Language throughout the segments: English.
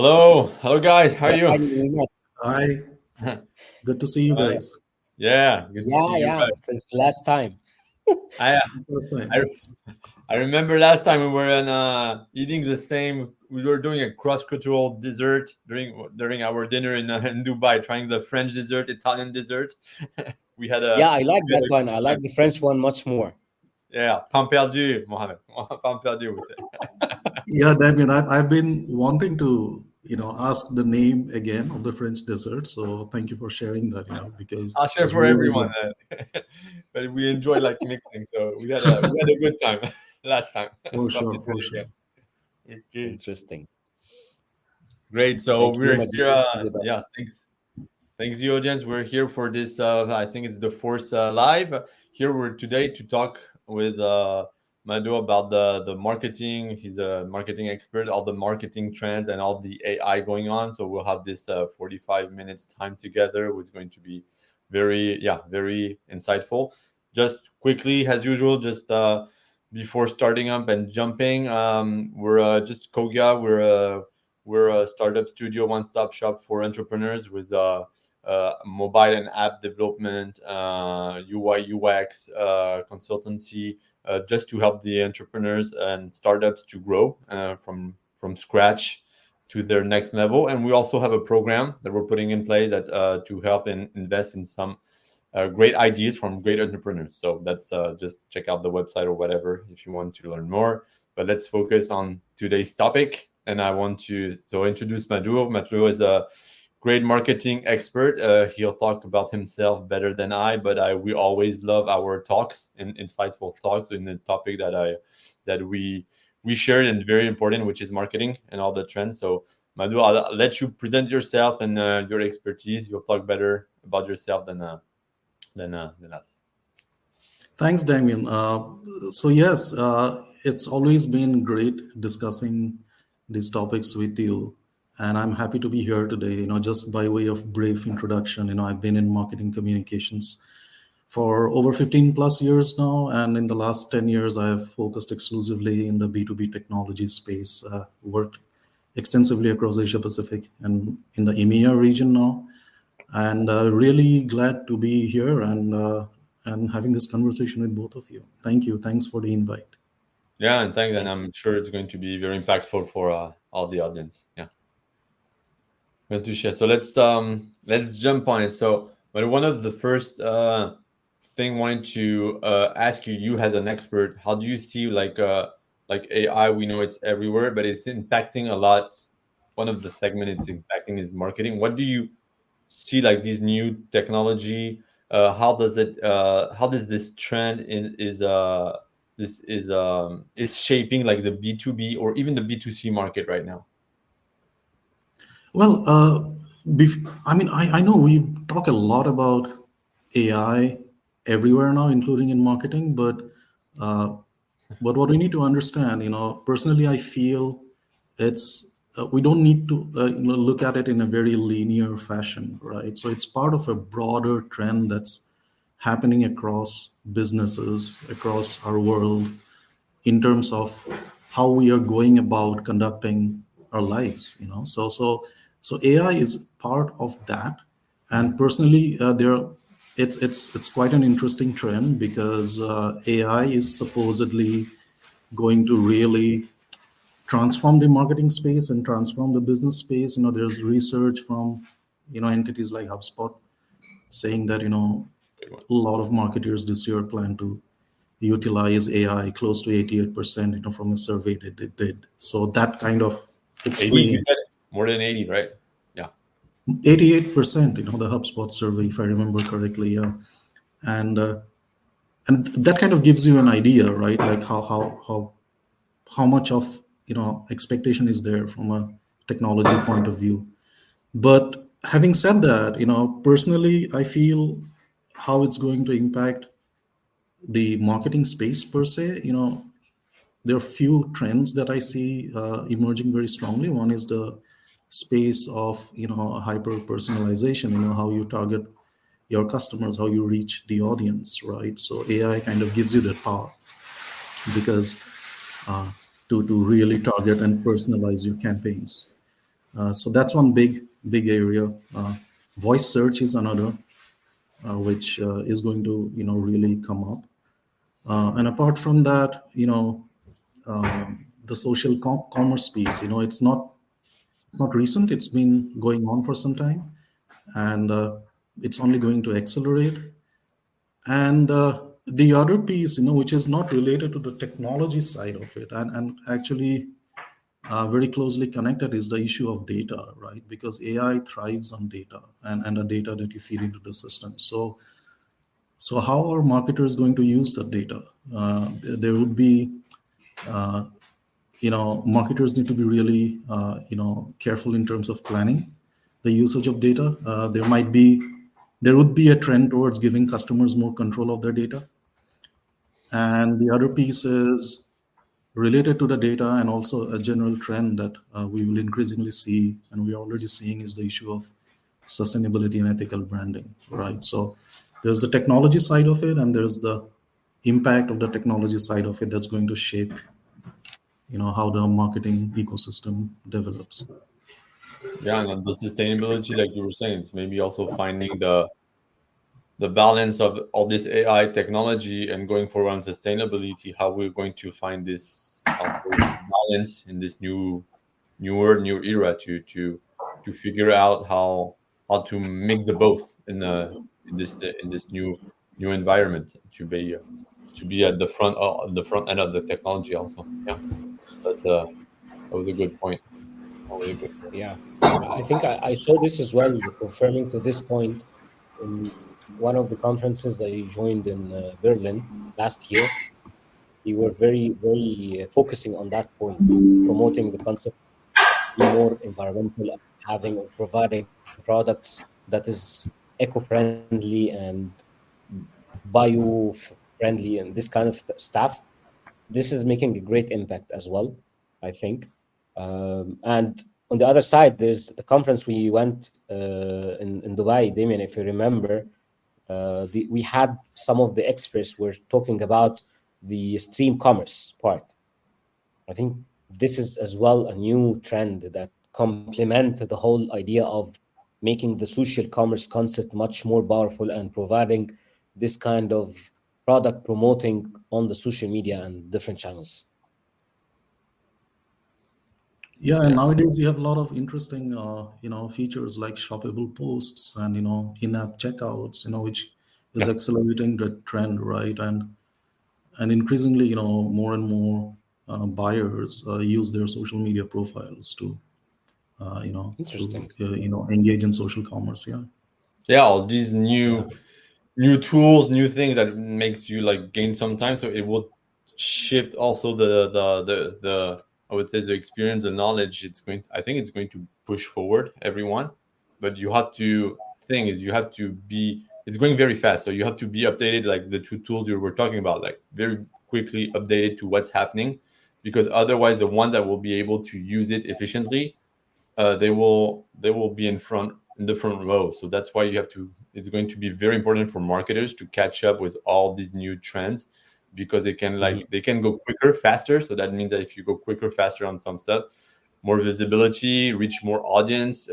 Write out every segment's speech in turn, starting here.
Hello. Hello, guys. How are Yeah, you? finally we met. Hi, good to see you Uh, guys. yeah, good to see Yeah, you yeah, back. since the last time. I, It's the first I time. I remember last time we were eating the same. We were doing a cross-cultural dessert during our dinner in Dubai, trying the French dessert, Italian dessert. we had a Yeah, I like we had that a one. good I time. like the French one much more. Yeah, pain perdu, Mohamed. Pain perdu with it. Yeah, Damien, I've been wanting to, ask the name again of the French dessert. So thank you for sharing that, because I'll it share was for really everyone. good. But we enjoy like mixing, so we had a good time last time. For We have to sure, do for it sure. again. Okay. Interesting. Great. So Thank you, we're here. Madhur, to be back. Yeah, thanks, the audience. We're here for this. I think it's the fourth live. Here we're today to talk with Madhu about the marketing. He's a marketing expert, all the marketing trends and all the AI going on. So we'll have this 45 minutes time together, which is going to be very insightful. Just quickly, as usual, just before starting up and jumping, we're just Koga. We're a startup studio, one-stop shop for entrepreneurs with mobile and app development, UI UX consultancy, just to help the entrepreneurs and startups to grow from scratch to their next level. And we also have a program that we're putting in place that to help invest in some great ideas from great entrepreneurs. So that's just check out the website or whatever if you want to learn more. But let's focus on today's topic. And I want to introduce Madhur. Madhur is a great marketing expert. He'll talk about himself better than I, but we always love our talks and insightful talks in the topic that we shared and very important, which is marketing and all the trends. So Madhu, I'll let you present yourself and your expertise. You'll talk better about yourself than us. Thanks, Damien. So yes, it's always been great discussing these topics with you, and I'm happy to be here today. Just by way of brief introduction, I've been in marketing communications for over 15 plus years now, and in the last 10 years, I've focused exclusively in the B2B technology space. Worked extensively across Asia Pacific and in the EMEA region now, and really glad to be here and having this conversation with both of you. Thank you. Thanks for the invite. Yeah, and thanks. And Thank I'm sure it's going to be very impactful for all the audience. Yeah, going to share. So let's jump on it. So, but one of the first thing wanted to ask you, you as an expert, how do you see like AI? We know it's everywhere, but it's impacting a lot. One of the segment it's impacting is marketing. What do you see like these new technology? How does this trend is shaping like the B2B or even the B2C market right now? Well, I know we talk a lot about AI everywhere now, including in marketing, uh, but what we need to understand, personally, I feel it's we don't need to look at it in a very linear fashion, right? So it's part of a broader trend that's happening across businesses, across our world, in terms of how we are going about conducting our lives. So AI is part of that. And personally, it's quite an interesting trend because AI is supposedly going to really transform the marketing space and transform the business space. There's research from entities like HubSpot saying that Big one. a lot of marketers this year plan to utilize AI close to 88%, from a survey that they did. So that kind of 80, you explains said it. More than 80, right? Yeah. 88%, the HubSpot survey, if I remember correctly. Yeah. And and that kind of gives you an idea, right? Like how much of expectation is there from a technology point of view. But having said that, personally, I feel how it's going to impact the marketing space per se. There are few trends that I see emerging very strongly. One is the space of hyper personalization. How you target your customers, how you reach the audience, right? So AI kind of gives you that power because uh, to really target and personalize your campaigns. So that's one big area. Voice search is another, which is going to really come up. And apart from that, the social commerce piece. It's not recent. It's been going on for some time, and it's only going to accelerate. And the other piece, which is not related to the technology side of it, and actually very closely connected, is the issue of data, right? Because AI thrives on data and the data that you feed into the system. So how are marketers going to use the data? There would be, marketers need to be really, careful in terms of planning the usage of data. There would be a trend towards giving customers more control of their data. And the other piece is related to the data, and also a general trend that we will increasingly see, and we are already seeing, is the issue of sustainability and ethical branding, right? So there's the technology side of it, and there's the impact of the technology side of it that's going to shape, how the marketing ecosystem develops. Yeah, and on the sustainability, like you were saying, it's maybe also finding the balance of all this AI technology and going for on sustainability, how we're going to find this also balance in this new era to figure out how to mix the both in this new environment to be at the front end of the technology also. Yeah, that was a good point. That was a good point. Yeah. I think I saw this as well, confirming to this point in one of the conferences I joined in Berlin last year. We were very focusing on that point, promoting the concept be more environmental, having or providing products that is eco-friendly and bio-friendly and this kind of stuff. This is making a great impact as well, I think. And on the other side, there's the conference we went in Dubai, Damien, if you remember. We had some of the experts were talking about the stream commerce part. I think this is as well a new trend that complement the whole idea of making the social commerce concept much more powerful and providing this kind of product promoting on the social media and different channels. Yeah, and Yeah. nowadays you have a lot of interesting, features like shoppable posts and in-app checkouts, which is accelerating the trend, right? And increasingly, more and more buyers use their social media profiles to, Interesting. engage in social commerce. Yeah. Yeah, all these Yeah. new tools, new things that makes you like gain some time. So it will shift also the I would say the experience, the knowledge. I think it's going to push forward everyone, but you have to thing is you have to be. It's going very fast, so you have to be updated. Like the two tools you were talking about, like very quickly updated to what's happening, because otherwise the one that will be able to use it efficiently they will be in the front row. So that's why you have to. It's going to be very important for marketers to catch up with all these new trends, because they can go quicker, faster. So that means that if you go quicker, faster on some stuff, more visibility, reach more audience,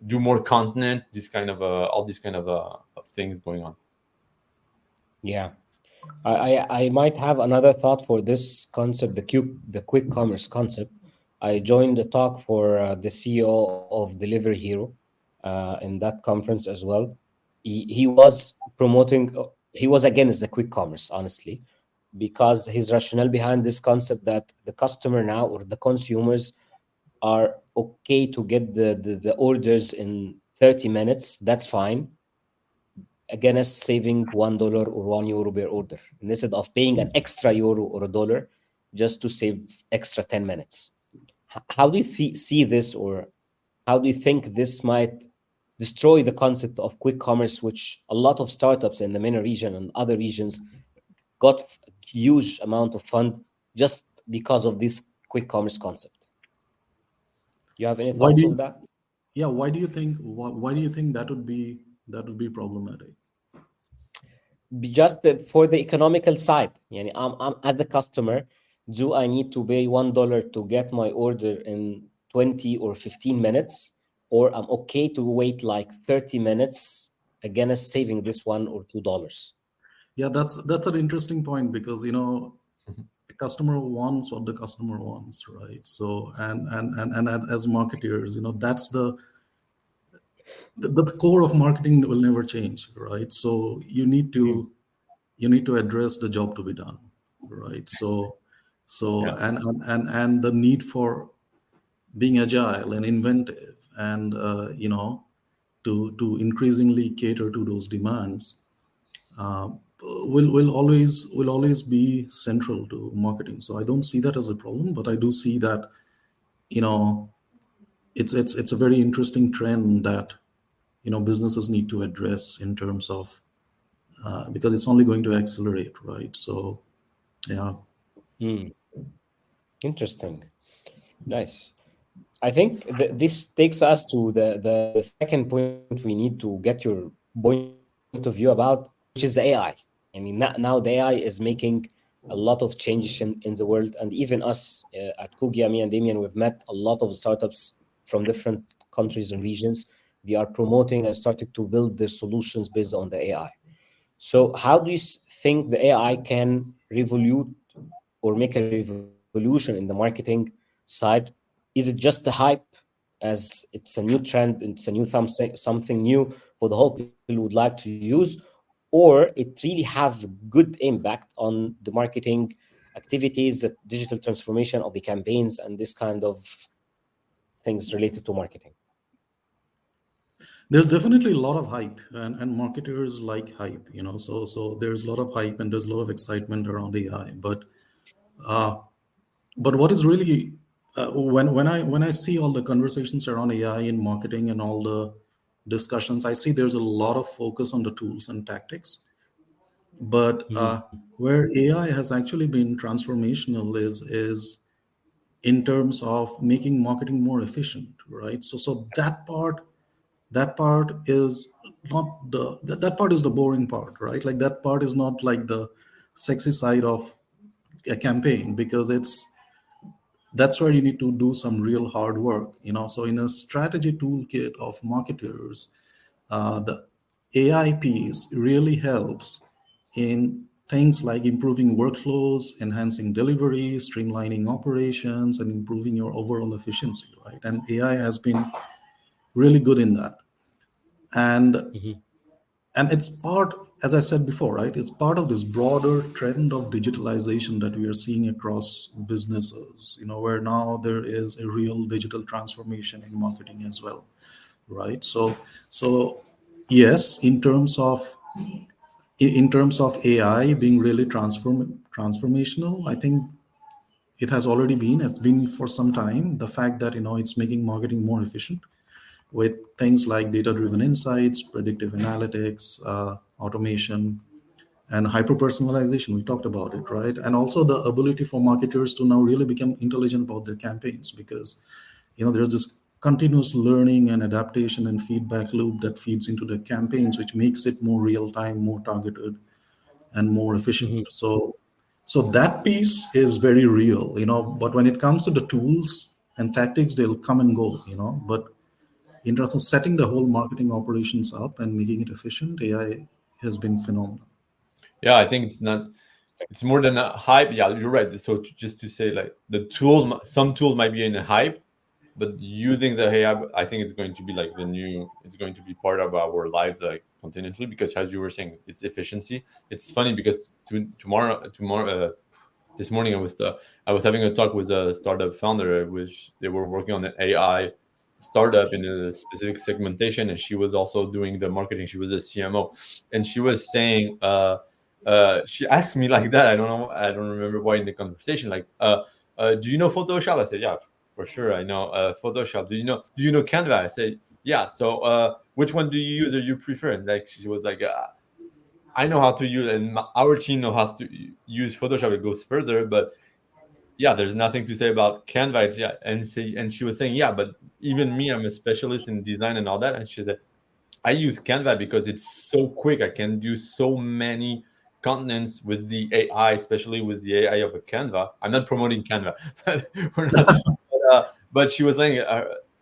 do more content, this kind of all these kind of things going on. Yeah. I might have another thought for this concept, the quick commerce concept. I joined the talk for the CEO of Delivery Hero in that conference as well. He was promoting, he was against the quick commerce, honestly, because his rationale behind this concept that the customer now or the consumers are okay to get the orders in 30 minutes. That's fine, against saving $1 or €1 per order instead of paying an extra euro or a dollar just to save extra 10 minutes. How do you see this, or how do you think this might destroy the concept of quick commerce, which a lot of startups in the MENA region and other regions got a huge amount of fund just because of this quick commerce concept? You have any Why do thoughts on you, that? yeah, why do you think that would be problematic? Just for the economical side. Yani I'm as a customer, do I need to pay $1 to get my order in 20 or 15 minutes, or I'm okay to wait like 30 minutes against saving this $1 or $2? Yeah, that's an interesting point, because the customer wants what the customer wants, right? So, and as marketers, that's the core of marketing will never change, right? So Mhm. you need to address the job to be done, right? So Yeah. and the need for being agile and inventive, and to increasingly cater to those demands, uh, will always be central to marketing. So I don't see that as a problem, but I do see that you know it's a very interesting trend that businesses need to address in terms of, because it's only going to accelerate, right? So yeah. Hmm. Interesting. Nice. I think this takes us to the second point we need to get your point of view about, which is AI. I mean, now the AI is making a lot of changes in the world, and even us at Kugia, me and Damien, we've met a lot of startups from different countries and regions. They are promoting and starting to build their solutions based on the AI. So, how do you think the AI can revolute or make a revolution in the marketing side? Is it just the hype, as it's a new trend, it's a new something new for the whole people would like to use, or it really have good impact on the marketing activities, the digital transformation of the campaigns, and this kind of things related to marketing? There's definitely a lot of hype, and marketers like hype, so there's a lot of hype and there's a lot of excitement around AI. But what is really, when I see all the conversations around AI in marketing and all the discussions, I see there's a lot of focus on the tools and tactics. But where AI has actually been transformational is in terms of making marketing more efficient, right? So that part is not that part is the boring part, right? Like, that part is not like the sexy side of a campaign, because that's where you need to do some real hard work. So in a strategy toolkit of marketers, the AI piece really helps in things like improving workflows, enhancing delivery, streamlining operations, and improving your overall efficiency, right? And AI has been really good in that. And Mhm. and it's part, as I said before, right? It's part of this broader trend of digitalization that we are seeing across businesses, where now there is a real digital transformation in marketing as well, right? So yes, in terms of AI being really transformational, I think it's been for some time. The fact that it's making marketing more efficient with things like data-driven insights, predictive analytics, automation, and hyper-personalization. We talked about it, right? And also the ability for marketers to now really become intelligent about their campaigns, because there's this continuous learning and adaptation and feedback loop that feeds into the campaigns, which makes it more real time, more targeted, and more efficient. Hmm. So that piece is very real, but when it comes to the tools and tactics, they'll come and go, but in terms of setting the whole marketing operations up and making it efficient, AI has been phenomenal. Yeah, I think it's not. It's more than a hype. Yeah, you're right. So just to say, like the tools, some tools might be in a hype, but using the AI, I think it's going to be like the new. It's going to be part of our lives, like continuously. Because as you were saying, it's efficiency. It's funny because tomorrow, this morning I was having a talk with a startup founder, which they were working on an AI startup in a specific segmentation, and she was also doing the marketing. She was a CMO, and she was saying, she asked me like that. I don't know, I don't remember why in the conversation. Like, do you know Photoshop? I said, yeah, for sure, I know Photoshop. Do you know Canva? I said, yeah. So, which one do you use or you prefer? And like, she was like, I know how to use, and our team know how to use Photoshop. It goes further, but yeah, there's nothing to say about Canva. Yeah, and she was saying, yeah, but even me, I'm a specialist in design and all that. And she said, I use Canva because it's so quick. I can do so many continents with the AI, especially with the AI of a Canva. I'm not promoting Canva, but, but she was saying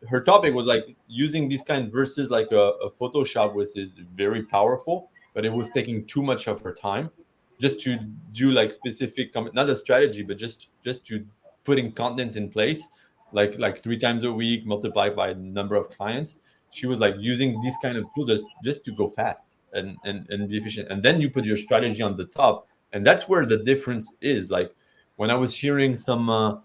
her topic was like using this kind versus like a Photoshop, which is very powerful, but it was taking too much of her time just to do like specific, not a strategy, but just to putting contents in place, like 3 times a week multiplied by number of clients. She was like using this kind of tool just to go fast and be efficient, and then you put your strategy on the top, and that's where the difference is. Like when I was hearing some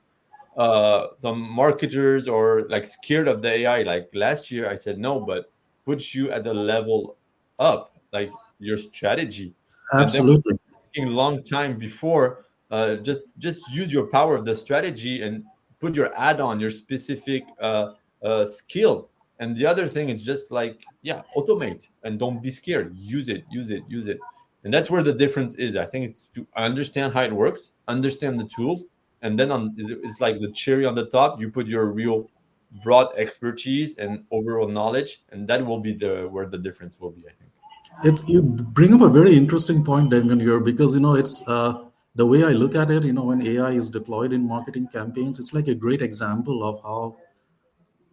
marketers or like scared of the AI, like last year I said no, but put you at the level up, like your strategy, and then Absolutely. taking long time before, just use your power of the strategy and put your add-on, your specific skill. And the other thing is just like, yeah, automate and don't be scared. Use it, use it, use it. And that's where the difference is. I think it's to understand how it works, understand the tools, and then it's like the cherry on the top. You put your real broad expertise and overall knowledge, and that will be the where the difference will be, I think. It's You bring up a very interesting point, Damien, here, because it's the way I look at it. When AI is deployed in marketing campaigns, it's like a great example of how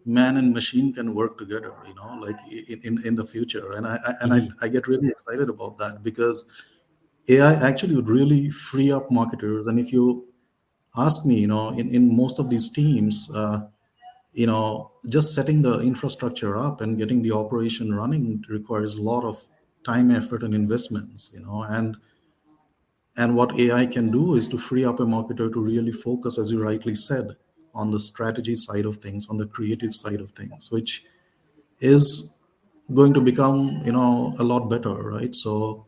man and machine can work together. Like in the future, and Hmm. I get really excited about that because AI actually would really free up marketers. And if you ask me, in most of these teams, just setting the infrastructure up and getting the operation running requires a lot of time, effort, and investments. And what AI can do is to free up a marketer to really focus, as you rightly said, on the strategy side of things, on the creative side of things, which is going to become a lot better, right? So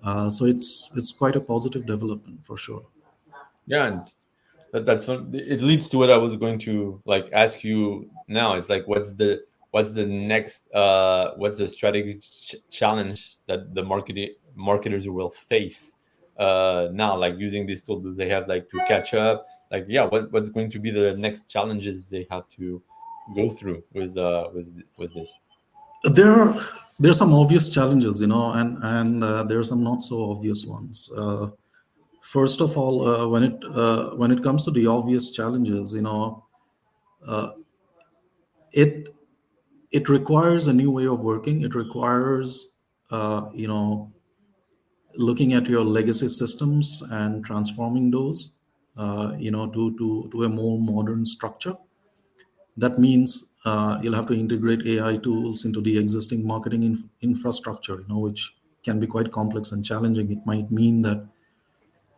it's quite a positive development for sure. Yeah, and it leads to what I was going to like ask you now. It's like what's the next what's the strategy challenge that the marketers will face now, like using this tool? Do they have like to catch up? Like, yeah, what's going to be the next challenges they have to go through with this? There are there's some obvious challenges, and there are some not so obvious ones. First of all, when it comes to the obvious challenges, it it requires a new way of working. It requires looking at your legacy systems and transforming those to a more modern structure. That means you'll have to integrate AI tools into the existing marketing infrastructure, which can be quite complex and challenging. It might mean that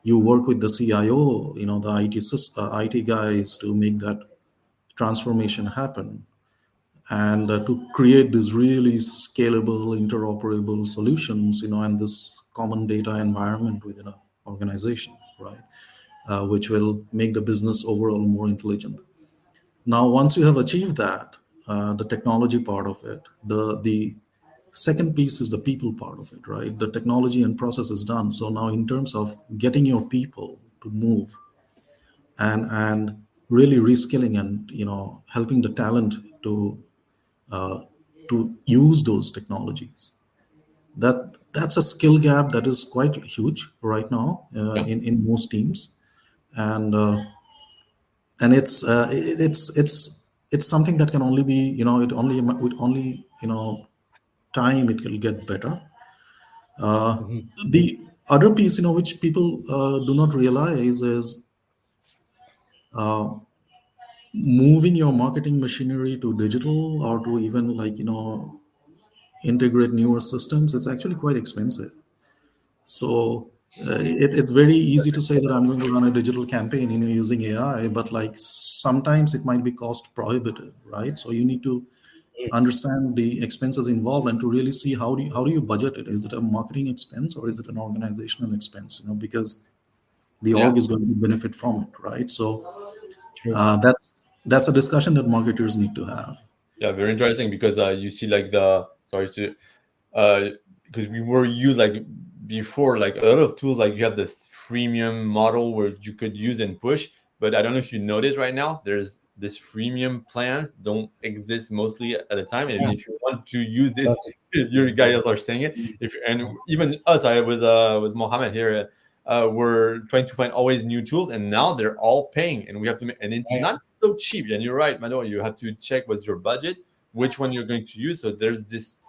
you work with the CIO, the IT guys, to make that transformation happen, and to create these really scalable, interoperable solutions, and this common data environment within an organization, right? Which will make the business overall more intelligent. Now, once you have achieved that, the technology part of it, the second piece is the people part of it, right? The technology and process is done. So now, in terms of getting your people to move and really reskilling and helping the talent to uh, to use those technologies. That's a skill gap that is quite huge right now Yeah, in most teams, and it's something that can only be, it only with only, time it will get better. Mhm. The other piece, which people do not realize is moving your marketing machinery to digital, or to even, like, integrate newer systems. It's actually quite expensive. So it's very easy to say that I'm going to run a digital campaign, using AI, but like sometimes it might be cost prohibitive, right? So you need to understand the expenses involved, and to really see how do you budget it. Is it a marketing expense, or is it an organizational expense? Because the yeah, org is going to benefit from it, right? So True. that's a discussion that marketers need to have. yeah. Very interesting because you see like the sorry to uh because we were used like before like a lot of tools like you have this freemium model where you could use and push, but I don't know if you notice right now there's this freemium plans don't exist mostly at the time, and Yeah. if you want to use this Got it. you guys are saying it if and even us I with Mohammed here we're trying to find always new tools, and now they're all paying and we have to and it's Yeah. not so cheap, and you're right Mano, you have to check what's your budget, which one you're going to use, so there's this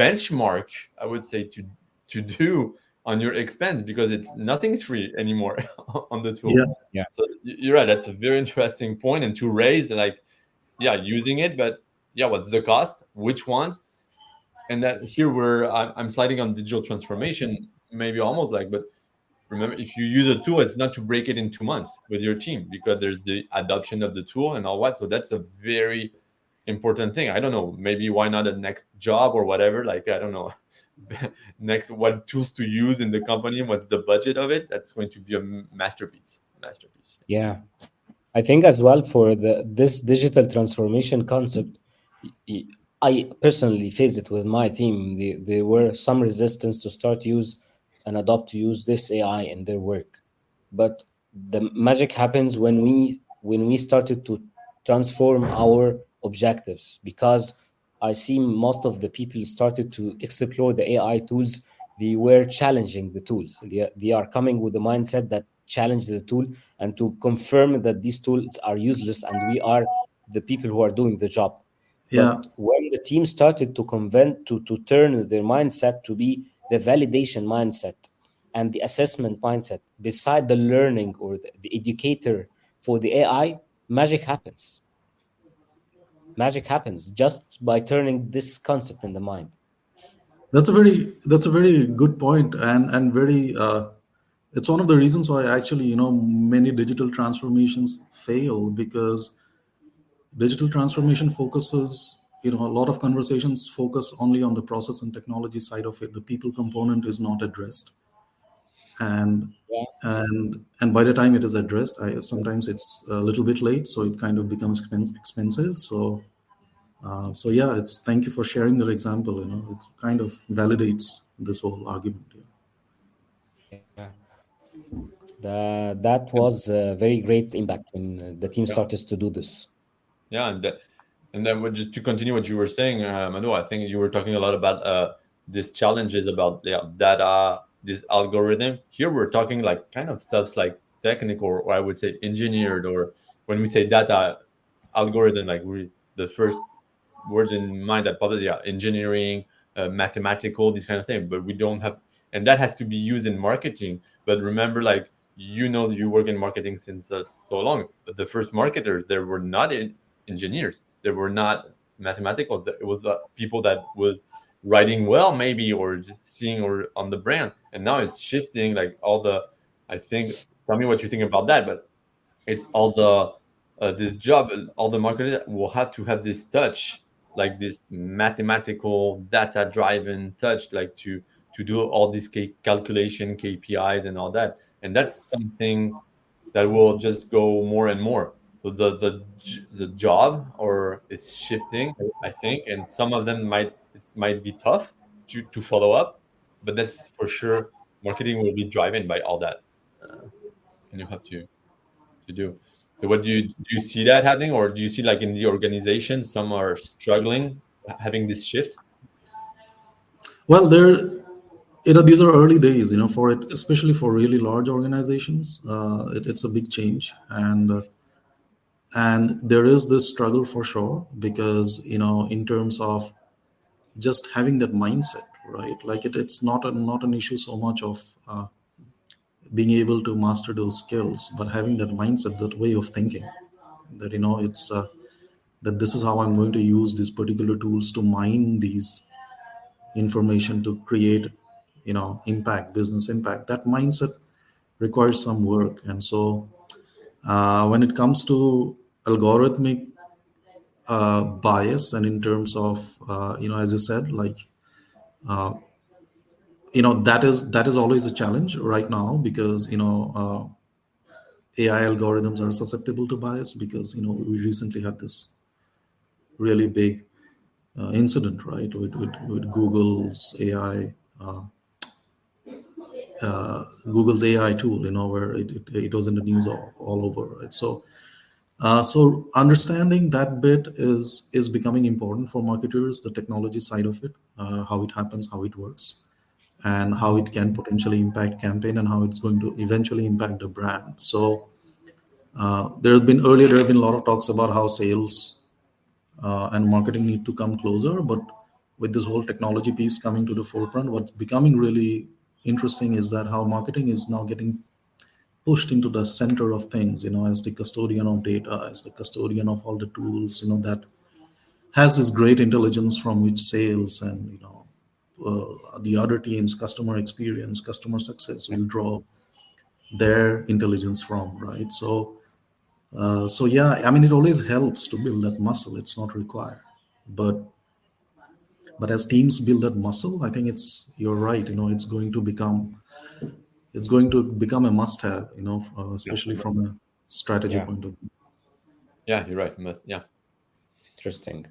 benchmark I would say to do on your expense because it's nothing's free anymore on the tool. Yeah, Yeah. So you're right, that's a very interesting point, and to raise like yeah using it, but yeah what's the cost, which ones, and that here I'm sliding on digital transformation maybe almost like, but remember if you use a tool it's not to break it in 2 months with your team because there's the adoption of the tool and all what, so that's a very important thing. I don't know, maybe why not a next job or whatever, like I don't know next what tools to use in the company, what's the budget of it, that's going to be a masterpiece. Yeah. I think as well for this digital transformation concept, y- I personally faced it with my team. There were some resistance to start use and adopt to use this AI in their work. But the magic happens when we started to transform our objectives, because I see most of the people started to explore the AI tools. They were challenging the tools. They are coming with the mindset that challenge the tool and to confirm that these tools are useless and we are the people who are doing the job. But yeah. when the team started to convent to turn their mindset to be the validation mindset and the assessment mindset beside the learning or the educator for the AI, magic happens. Magic happens just by turning this concept in the mind. That's a very good point, and very it's one of the reasons why actually, many digital transformations fail, because digital transformation focuses, a lot of conversations focus only on the process and technology side of it. The people component is not addressed, and Yeah, and by the time it is addressed, sometimes it's a little bit late, so it kind of becomes expensive. So yeah, it's thank you for sharing that example. It kind of validates this whole argument. Yeah. yeah. That was a very great impact when the team Yeah, started to do this. yeah, and then just to continue what you were saying, Manu, I think you were talking a lot about these challenges about yeah, data, this algorithm. Here we're talking like kind of stuffs like technical, or I would say engineered, or when we say data algorithm, like we the first words in mind that probably yeah, engineering, mathematical, these kind of things. But we don't have, and that has to be used in marketing. But remember, like you work in marketing since so long. But the first marketers, there were not engineers, there were not mathematical. It was people that was writing well, maybe, or just seeing or on the brand. And now it's shifting, like all the. I think. Tell me what you think about that, but it's all the this job all the marketers will have to have this touch, like this mathematical data driven touch, like to do all these calculation KPIs and all that, and that's something that will just go more and more. So the job or is shifting, I think, and some of them might be tough to follow up, but that's for sure marketing will be driven by all that, and you have to do. So what do you see that happening, or do you see like in the organization some are struggling having this shift? Well, there, these are early days, for it, especially for really large organizations. It's a big change, and there is this struggle for sure, because in terms of just having that mindset, right? Like it's not an issue so much of being able to master those skills, but having that mindset, that way of thinking, that it's that this is how I'm going to use these particular tools to mine these information to create impact, business impact. That mindset requires some work. And so when it comes to algorithmic bias, and in terms of as you said, like that is always a challenge right now, because AI algorithms are susceptible to bias, because we recently had this really big incident, right, with Google's AI tool, where it was in the news all over, right? So understanding that bit is becoming important for marketers, the technology side of it, how it happens, how it works, and how it can potentially impact campaign, and how it's going to eventually impact the brand. So there have been a lot of talks about how sales and marketing need to come closer. But with this whole technology piece coming to the forefront, what's becoming really interesting is that how marketing is now getting pushed into the center of things, as the custodian of data, as the custodian of all the tools, that has this great intelligence from which sales and the other teams, customer experience, customer success, will draw their intelligence from, right? So yeah, I mean, it always helps to build that muscle. It's not required, but as teams build that muscle, I think you're right. It's going to become a must-have. Yeah, Especially from a strategy Yeah, point of view. yeah, you're right. Yeah, interesting.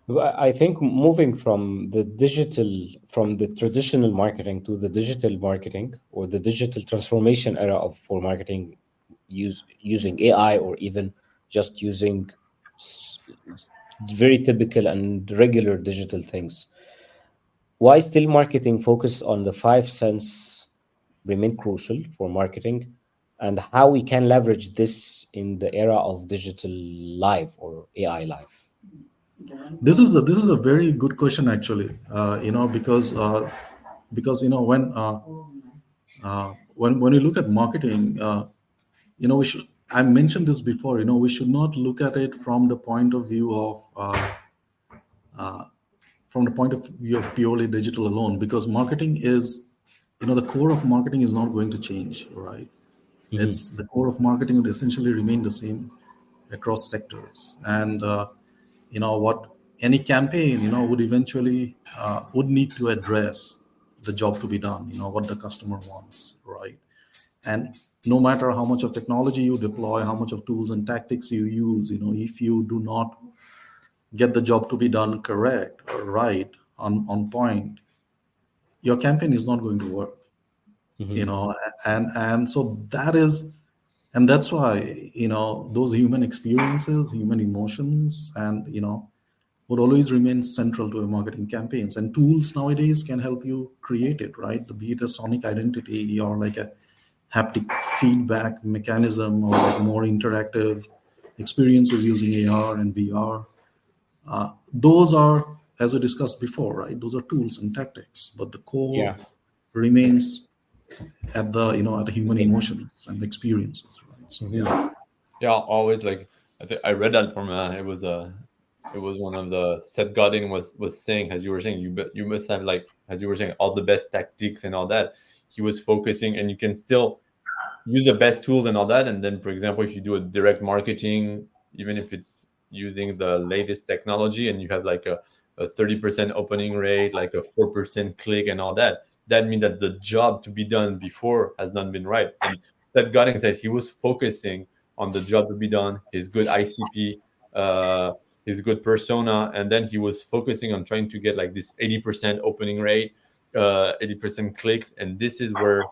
I think moving from the traditional marketing to the digital marketing, or the digital transformation era of for marketing, using AI, or even just using s- very typical and regular digital things. Why still marketing focus on the five sense remain crucial for marketing, and how we can leverage this in the era of digital live or AI live? This is a very good question, actually. Because when you look at marketing, we should. I mentioned this before. We should not look at it from the point of view of purely digital alone, because marketing is, the core of marketing is not going to change, right? It's the core of marketing would essentially remain the same across sectors. And what any campaign would eventually would need to address the job to be done, what the customer wants, right? And no matter how much of technology you deploy, how much of tools and tactics you use, if you do not get the job to be done correct or right, on point, your campaign is not going to work. you Mhm. know and so that's why those human experiences, human emotions, and would always remain central to a marketing campaigns. And tools nowadays can help you create it, right? Be it a sonic identity, or like a haptic feedback mechanism, or like more interactive experiences using AR and VR. Those are, as we discussed before, right? Those are tools and tactics, but the core Yeah. remains at the human emotions and experiences, right? So Mhm. yeah. yeah. Always like I think I read that from it was one of the Seth Godin was saying, as you were saying, you must have, like, as you were saying, all the best tactics and all that. He was focusing, and you can still use the best tools and all that. And then, for example, if you do a direct marketing, even if it's using the latest technology, and you have like a 30% opening rate, like a 4% click and all that, that means that the job to be done before has not been right. And that Godin said he was focusing on the job to be done, his good ICP, uh, his good persona, and then he was focusing on trying to get like this 80% opening rate, 80% clicks. And this is where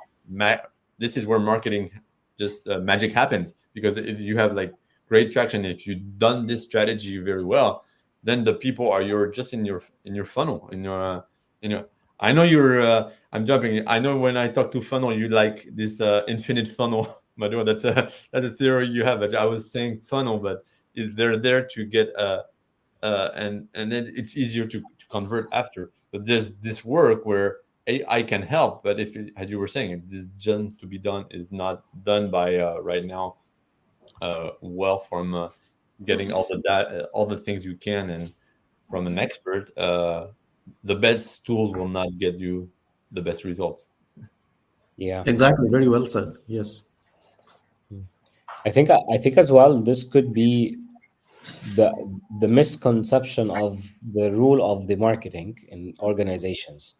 marketing just magic happens, because if you have like great traction, if you've done this strategy very well, then the people are you're just in your funnel, in your I know you're I'm jumping. I know when I talk to funnel, you like this infinite funnel. Madhur, that's a theory you have. I was saying funnel, but they're there to get and then it's easier to convert after. But there's this work where AI can help, but if as you were saying, if this done to be done is not done by right now, well from getting all the data, all the things you can, and from an expert, the best tools will not get you the best results. Yeah. Exactly. Very well said. Yes. I think as well this could be the the misconception of the rule of the marketing in organizations,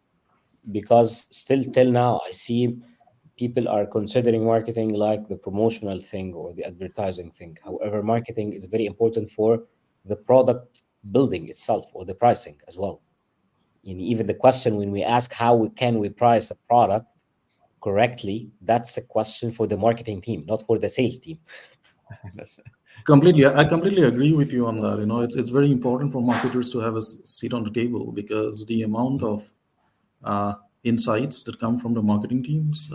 because still till now I see people are considering marketing like the promotional thing or the advertising thing. However, marketing is very important for the product building itself or the pricing as well. And even the question when we ask how can we price a product correctly, that's a question for the marketing team, not for the sales team. That's, Completely. I completely agree with you on that. It's very important for marketers to have a seat on the table, because the amount of insights that come from the marketing teams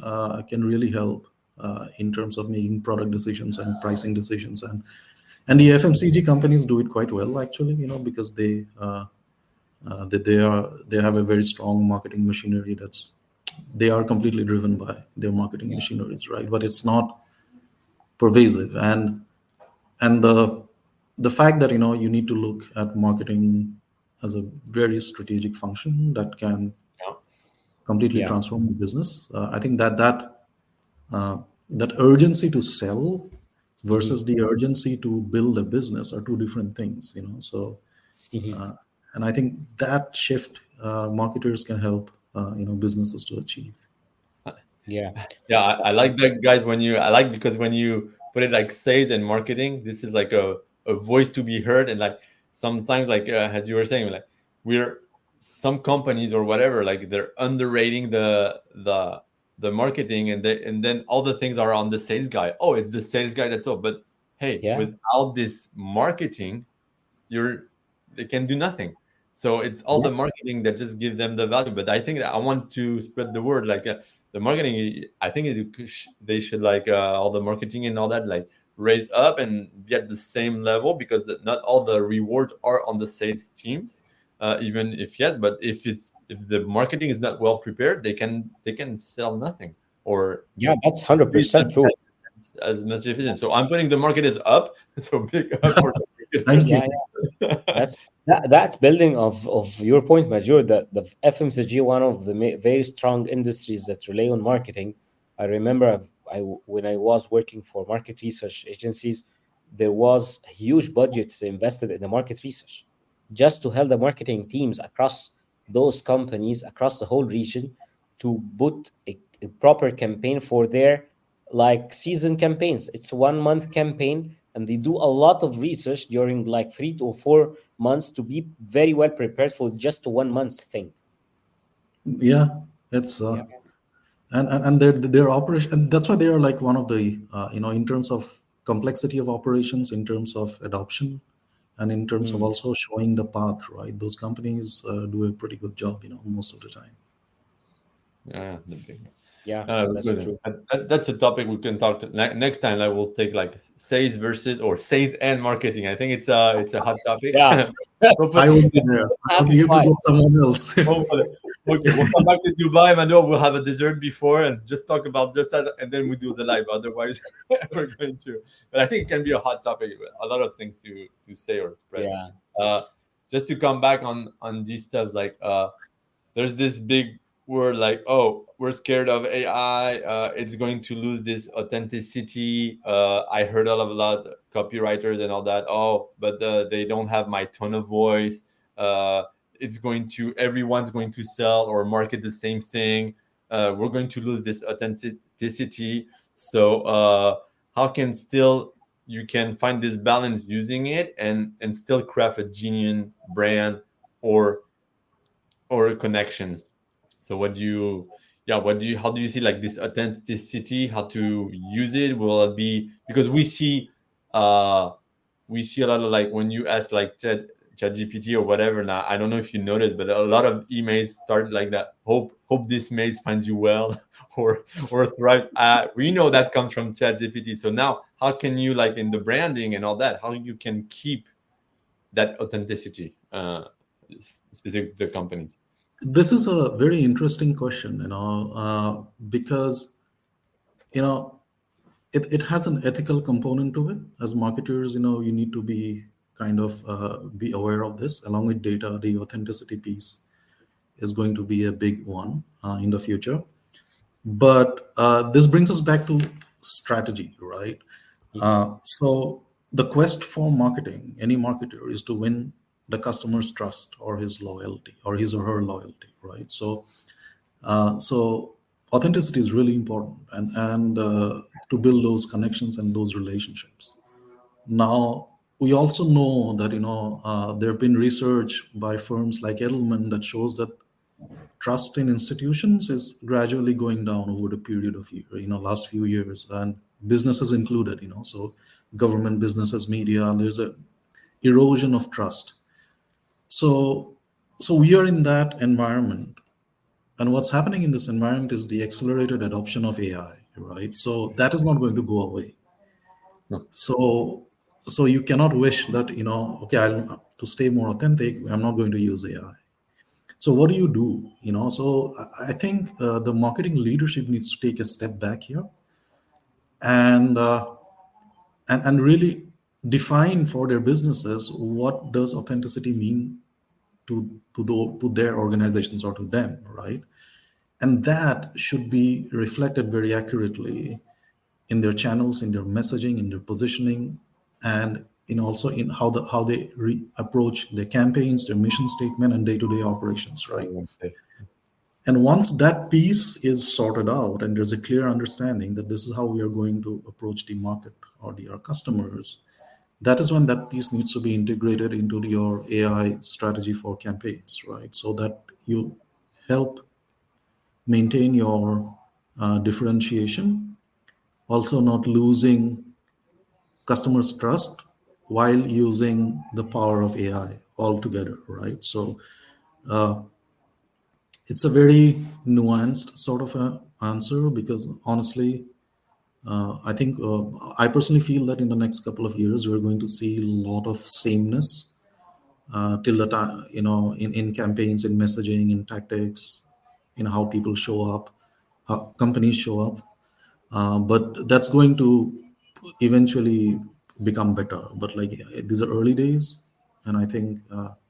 can really help in terms of making product decisions and pricing decisions. And the FMCG companies do it quite well, actually, because they have a very strong marketing machinery. They are completely driven by their marketing Yeah. machineries, right? But it's not pervasive. And the fact that you need to look at marketing as a very strategic function that can yeah, completely Yeah. transform the business. I think that urgency to sell Hmm. versus the urgency to build a business are two different things. So Hmm. uh, and I think that shift marketers can help businesses to achieve. Yeah. yeah. I like that, guys. When you I like because when you put it like sales and marketing, this is like a voice to be heard, and like sometimes like as you were saying, like we're some companies or whatever, like they're underrating the marketing, and then all the things are on the sales guy. Oh, it's the sales guy that's all. But hey, Yeah. without this marketing, you're they can do nothing. So it's all Yeah. the marketing that just give them the value. But I think that I want to spread the word, like the marketing. I think they should like all the marketing and all that, like raise up and be at the same level, because not all the rewards are on the sales teams. Even if yes, but if the marketing is not well prepared, they can sell nothing or Yeah, that's be 100% true. as much efficient. So I'm putting the market is up, so big up for the Thank marketers. you. Yeah. That's that's building of your point, Major. That the FMCG, one of the very strong industries that rely on marketing. I remember when I was working for market research agencies, there was huge budgets invested in the market research, just to help the marketing teams across those companies across the whole region to put a proper campaign for their like season campaigns. It's 1 month campaign, and they do a lot of research during like 3 to 4 months to be very well prepared for just a 1 month thing. Yeah, it's Yeah. and their operation, and that's why they are like one of the in terms of complexity of operations, in terms of adoption, and in terms of Mm. also showing the path, right? Those companies do a pretty good job, most of the time. Yeah, the big. Yeah, It was that's good. true. That's a topic we can talk next time. I will take like sales versus or sales and marketing. I think it's a hot topic. Yeah. I Hopefully, will be there. Have a You have to fight. get someone else. hopefully. Okay, we'll come back to Dubai. I know we'll have a dessert before and just talk about just that, and then we do the live. Otherwise, we're going to. But I think it can be a hot topic. A lot of things to say or spread. Yeah. Uh, just to come back on these stuff, like there's this big word like, oh, we're scared of AI, it's going to lose this authenticity. I heard a lot of copywriters and all that, oh, but they don't have my tone of voice. It's going to everyone's going to sell or market the same thing. We're going to lose this authenticity. So how can still you can find this balance using it and still craft a genuine brand or connections. So what do you, yeah, what do you how do you see like this authenticity, how to use it? Will it be because uh we see a lot of like when you ask like chat GPT or whatever. Now I don't know if you noticed, but a lot of emails start like that, hope this mail finds you well or thrive. We know that comes from chat GPT. So now how can you like in the branding and all that, how you can keep that authenticity specific to the companies? This is a very interesting question, because you know it has an ethical component to it. As marketers, you need to be kind of be aware of this. Along with data, the authenticity piece is going to be a big one in the future. But this brings us back to strategy, right? So the quest for marketing, any marketer, is to win the customer's trust or his loyalty or his or her loyalty, right? So authenticity is really important, and to build those connections and those relationships. Now we also know that there have been research by firms like Edelman that shows that trust in institutions is gradually going down over the period of last few years, and businesses included. So government, businesses, media, there's a erosion of trust. So so we are in that environment, and what's happening in this environment is the accelerated adoption of AI, right? So that is not going to go away. No. So you cannot wish that, okay, to stay more authentic, I'm not going to use AI. So what do you do? So I think the marketing leadership needs to take a step back here, and really define for their businesses what does authenticity mean to their organizations or to them, right? And that should be reflected very accurately in their channels, in their messaging, in their positioning, and in also in how they approach their campaigns, their mission statement, and day-to-day operations, right? Okay. And once that piece is sorted out, and there's a clear understanding that this is how we are going to approach the market or our customers, that is when that piece needs to be integrated into your AI strategy for campaigns, right? So that you help maintain your differentiation, also not losing customers' trust while using the power of AI altogether, right? So it's a very nuanced sort of a answer, because honestly, I think I personally feel that in the next couple of years we're going to see a lot of sameness till the time, in campaigns, in messaging, in tactics, in how people show up, how companies show up. But that's going to eventually become better. But like, these are early days, and I think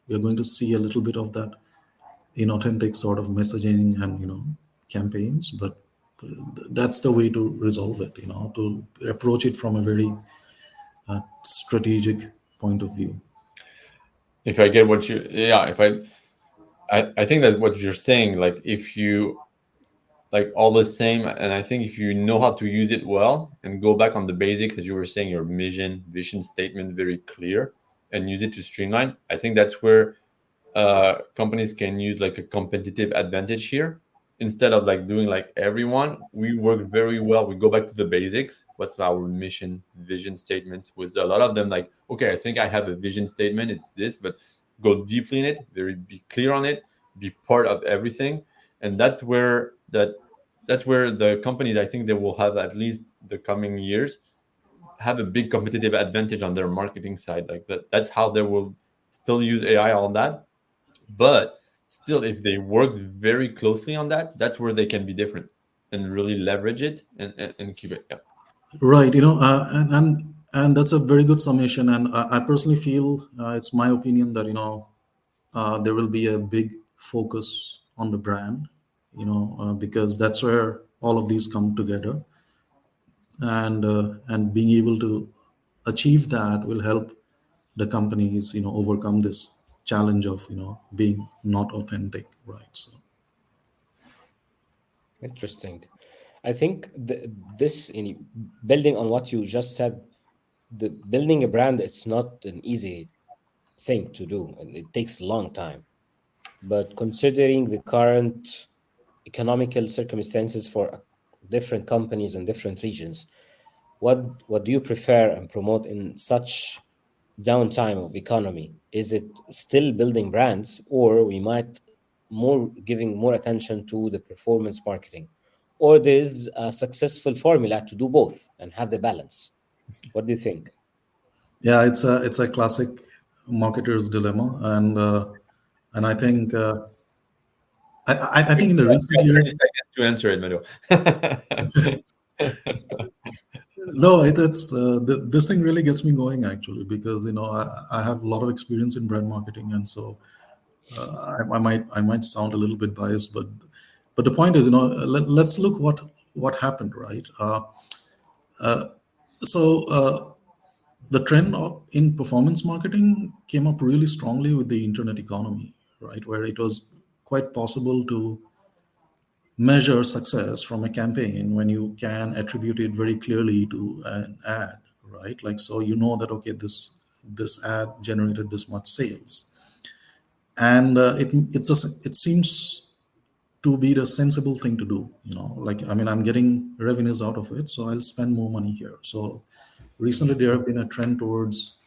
we're going to see a little bit of that inauthentic sort of messaging and campaigns. But that's the way to resolve it. To approach it from a very strategic point of view. If I get what you, yeah, if I think that what you're saying, like if you like all the same, and I think if you know how to use it well and go back on the basics, as you were saying, your vision statement very clear, and use it to streamline, I think that's where companies can use like a competitive advantage here. Instead of like doing like everyone, we work very well, we go back to the basics. What's our mission, vision statements? With a lot of them, like, okay, I think I have a vision statement, it's this, but go deeply in it, very be clear on it, be part of everything. And that's where the companies, I think they will have at least the coming years have a big competitive advantage on their marketing side. Like that's how they will still use AI on that. But still, if they work very closely on that, that's where they can be different and really leverage it and keep it. Yeah. Right, and that's a very good summation. And I personally feel, it's my opinion that there will be a big focus on the brand, because that's where all of these come together, and being able to achieve that will help the companies, overcome this challenge of being not authentic, right? So Interesting. I think this, building on what you just said, the building a brand, it's not an easy thing to do, and it takes a long time. But considering the current economical circumstances for different companies in different regions. What do you prefer and promote in such downtime of economy? Is it still building brands, or we might more giving more attention to the performance marketing, or there's a successful formula to do both and have the balance? What do you think? Yeah, it's a classic marketer's dilemma, and I think I think in the recent You have 30 years, seconds to answer it, Madhu. no, this thing really gets me going actually, because I have a lot of experience in brand marketing, and so I might sound a little bit biased, but the point is, let's look what happened, right? So the trend in performance marketing came up really strongly with the internet economy, right, where it was quite possible to measure success from a campaign when you can attribute it very clearly to an ad, right? Like, so that, okay, this ad generated this much sales, and it seems to be the sensible thing to do. Like, I mean, I'm getting revenues out of it, so I'll spend more money here. So recently there have been a trend towards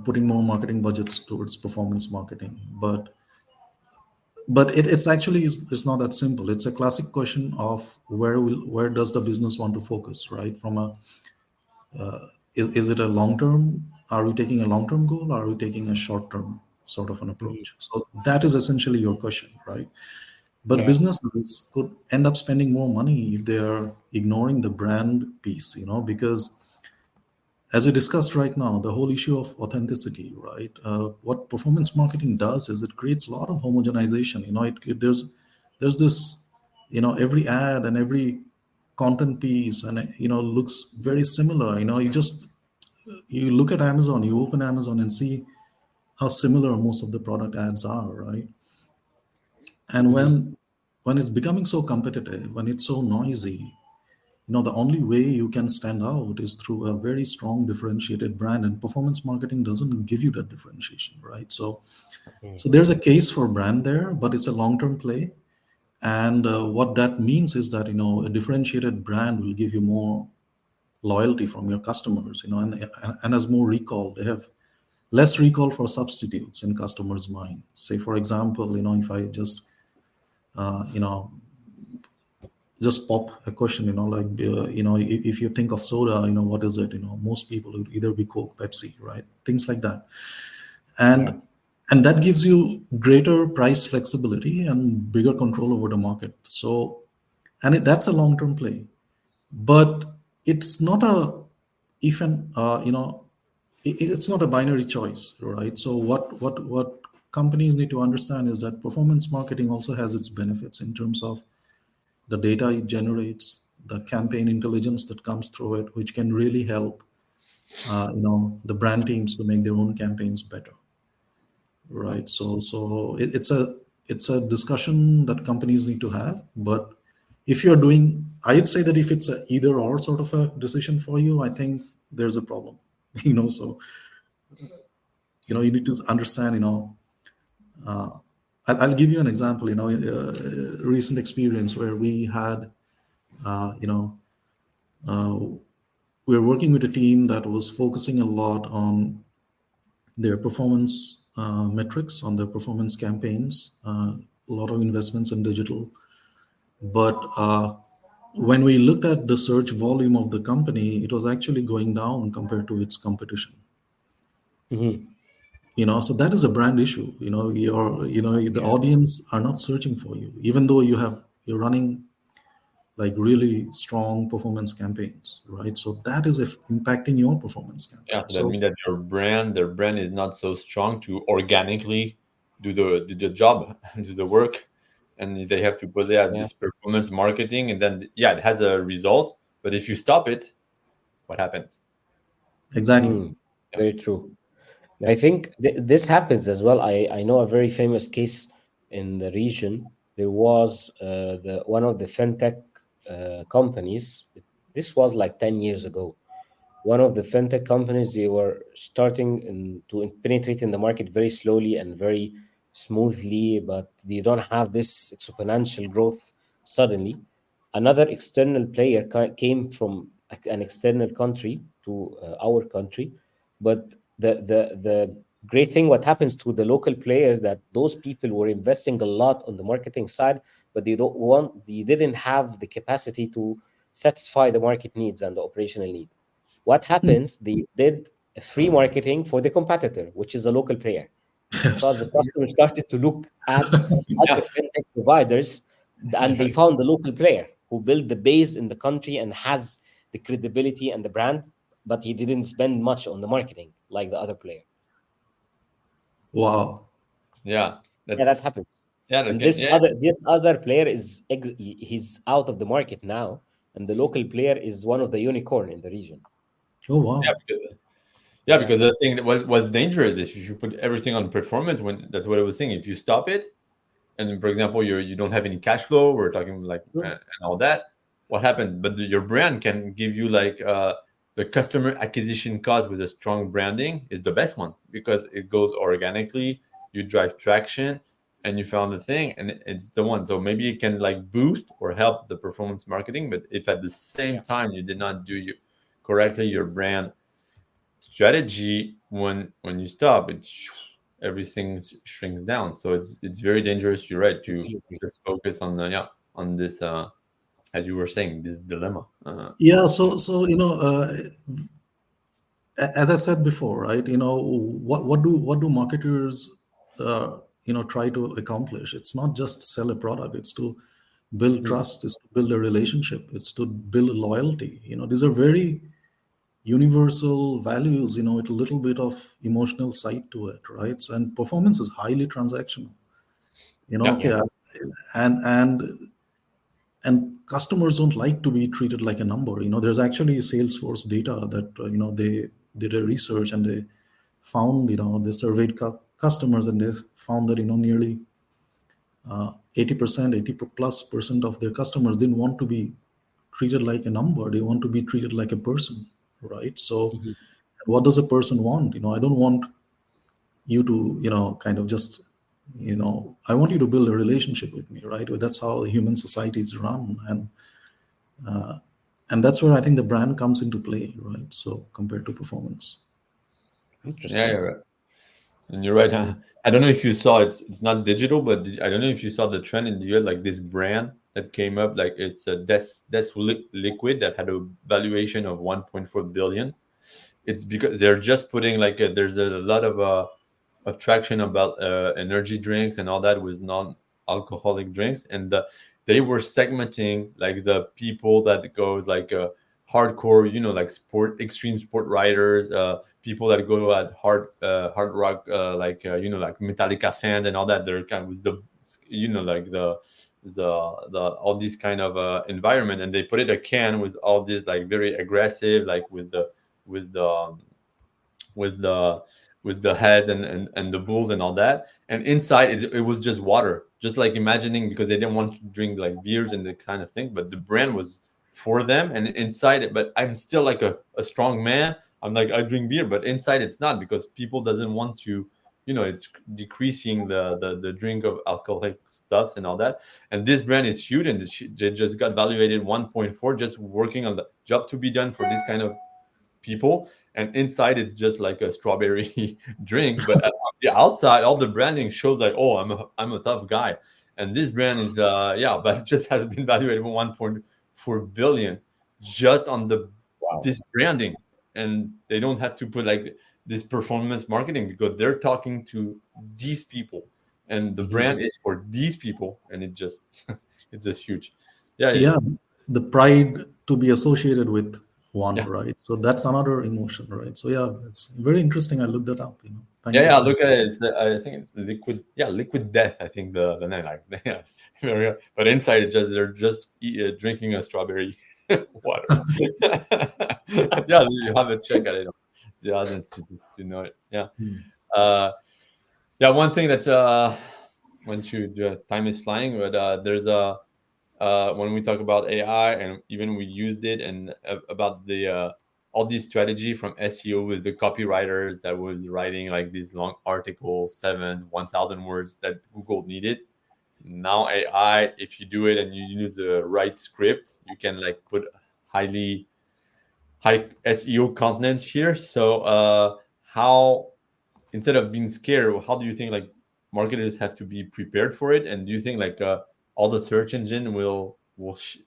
putting more marketing budgets towards performance marketing, but it's actually it's not that simple. It's a classic question of where does the business want to focus, right? From a is it a long term, are we taking a long term goal, or are we taking a short term sort of an Mhm. approach? So that is essentially your question, right? But Yeah. businesses could end up spending more money if they are ignoring the brand piece, because as we discussed right now, the whole issue of authenticity, right? What performance marketing does is it creates a lot of homogenization. There's this, every ad and every content piece, and looks very similar. You look at Amazon, you open Amazon and see how similar most of the product ads are, right? And Mhm. when it's becoming so competitive, when it's so noisy, the only way you can stand out is through a very strong differentiated brand, and performance marketing doesn't give you that differentiation, right? So there's a case for brand there, but it's a long-term play. And what that means is that a differentiated brand will give you more loyalty from your customers, and as more recall. They have less recall for substitutes in customers' mind. Say, for example, if I just uh, you know just pop a question, like, if you think of soda, what is it? Most people would either be Coke, Pepsi, right? Things like that. Yeah. And that gives you greater price flexibility and bigger control over the market. So, and that's a long term play, but it's not a if and it's not a binary choice, right? So what companies need to understand is that performance marketing also has its benefits in terms of the data it generates, the campaign intelligence that comes through it, which can really help the brand teams to make their own campaigns better, right? So it's a discussion that companies need to have. But if you're doing, I'd say that if it's a either or sort of a decision for you, I think there's a problem. So you need to understand. I'll give you an example. Recent experience where we had, uh, you know, uh, we were working with a team that was focusing a lot on their performance metrics, on their performance campaigns, a lot of investments in digital. But when we looked at the search volume of the company, it was actually going down compared to its competition. Mhm. So that is a brand issue. The Yeah. audience are not searching for you, even though you're running like really strong performance campaigns, right? So that is if impacting your performance Yeah, campaign. that So means that their brand is not so strong to organically do the job, do the work, and they have to put Yeah. this performance marketing, and then it has a result. But if you stop it, what happens? exactly. Mm. Yeah, Very true. I think this happens as well. I know a very famous case in the region. There was the one of the fintech companies. This was like 10 years ago. One of the fintech companies, they were starting to penetrate in the market very slowly and very smoothly, but they don't have this exponential growth suddenly. Another external player came from an external country to our country, but the great thing what happens to the local players, that those people were investing a lot on the marketing side, but they didn't have the capacity to satisfy the market needs and the operational need. What happens? They did a free marketing for the competitor, which is a local player, because the Yes. customer started to look at other Yeah, fintech providers, and they found the local player who built the base in the country and has the credibility and the brand, but he didn't spend much on the marketing like the other player. Wow. yeah, Yeah, that that's happens. yeah, that And can, yeah, this other player he's out of the market now, and the local player is one of the unicorn in the region. Oh, yeah, wow. yeah, Yeah. because the thing that was dangerous is if you put everything on performance, when that's what I was saying. If you stop it, and for example, you don't have any cash flow, we're talking like True. and all that, what happened? But your brand can give you like the customer acquisition cost with a strong branding is the best one because it goes organically. You drive traction, and you found the thing, and it's the one. So maybe it can like boost or help the performance marketing, but if at the same Yeah. time you did not do you correctly your brand strategy, when you stop it, everything shrinks down. So it's very dangerous, you're right, to Totally agree. just focus on the, yeah, on this as you were saying, this dilemma. Yeah. So as I said before, right? What do marketers, try to accomplish? It's not just sell a product. It's to build Mhm. trust. It's to build a relationship. It's to build loyalty. These are very universal values. With a little bit of emotional side to it, right? So, and performance is highly transactional. Yeah, Okay, Yeah. and customers don't like to be treated like a number. There's actually Salesforce data that they did a research, and they found, they surveyed customers, and they found that nearly 80%, 80 plus percent of their customers didn't want to be treated like a number. They want to be treated like a person, right? So Mhm. what does a person want? I don't want you to kind of just I want you to build a relationship with me, right? That's how human societies run. And that's where I think the brand comes into play, right? So compared to performance. yeah, Interesting. you're right. And you're right, huh? I don't know if you saw, it's not digital, but I don't know if you saw the trend in the US, like this brand that came up, like it's a that's liquid that had a valuation of 1.4 billion. It's because they're just putting like there's a lot of traction about energy drinks and all that with non-alcoholic drinks, and they were segmenting like the people that goes like hardcore, like extreme sport riders, people that go at hard rock, like like Metallica fans and all that. They're kind of with the like the all these kind of environment, and they put it a can with all this like very aggressive, like with the with the with the head and the bulls and all that, and inside it was just water, just like imagining, because they didn't want to drink like beers and the kind of thing, but the brand was for them. And inside it, but I'm still like a strong man, I'm like, I drink beer, but inside it's not, because people doesn't want to, it's decreasing the drink of alcoholic stuffs and all that. And this brand is huge, and they just got valuated 1.4, just working on the job to be done for this kind of people. And inside it's just like a strawberry drink, but on the outside all the branding shows like, oh, I'm a tough guy. And this brand is yeah, but it just has been valued at 1.4 billion just on the Wow. this branding. And they don't have to put like this performance marketing, because they're talking to these people, and the Mhm. brand is for these people, and it just it's just huge. Yeah, Yeah, the pride to be associated with one, yeah. right? So that's another emotion, right? So yeah, it's very interesting. I looked that up. Yeah, Thank you. yeah. Thank Look at it. It's, I think it's liquid. Yeah, liquid death. I think the name. Like, yeah, yeah. But inside, it just they're just drinking a strawberry water. Yeah, you have to check at it. The audience to just to know it. Yeah. you. Uh, yeah. One thing that once you time is flying, but there's a when we talk about AI, and even we used it, and about the all this strategy from SEO with the copywriters that was writing like these long articles, 1,000 words that Google needed. Now AI, if you do it and you use the right script, you can like put high SEO contents here. So how, instead of being scared, how do you think like marketers have to be prepared for it? And do you think like all the search engine will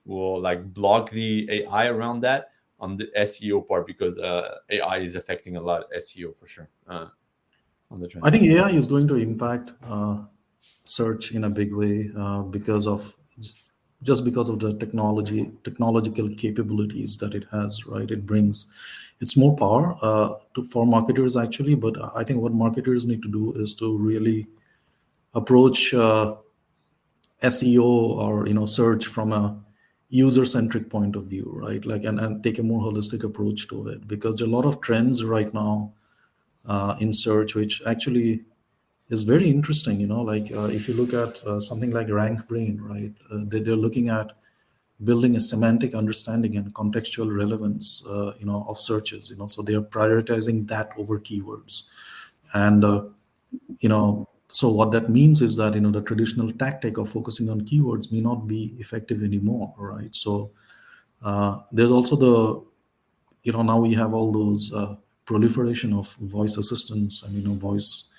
like block the AI around that on the SEO part, because AI is affecting a lot of SEO for sure on the I trend. think AI is going to impact search in a big way just because of the technological capabilities that it has, right? It brings, it's more power for marketers actually, but I think what marketers need to do is to really approach SEO or search from a user-centric point of view, right? Like and take a more holistic approach to it, because there are a lot of trends right now in search which actually is very interesting. Like if you look at something like rank brain, right? They're looking at building a semantic understanding and contextual relevance of searches. So they are prioritizing that over keywords. And so what that means is that the traditional tactic of focusing on keywords may not be effective anymore, right? So there's also the now we have all those proliferation of voice assistants and voice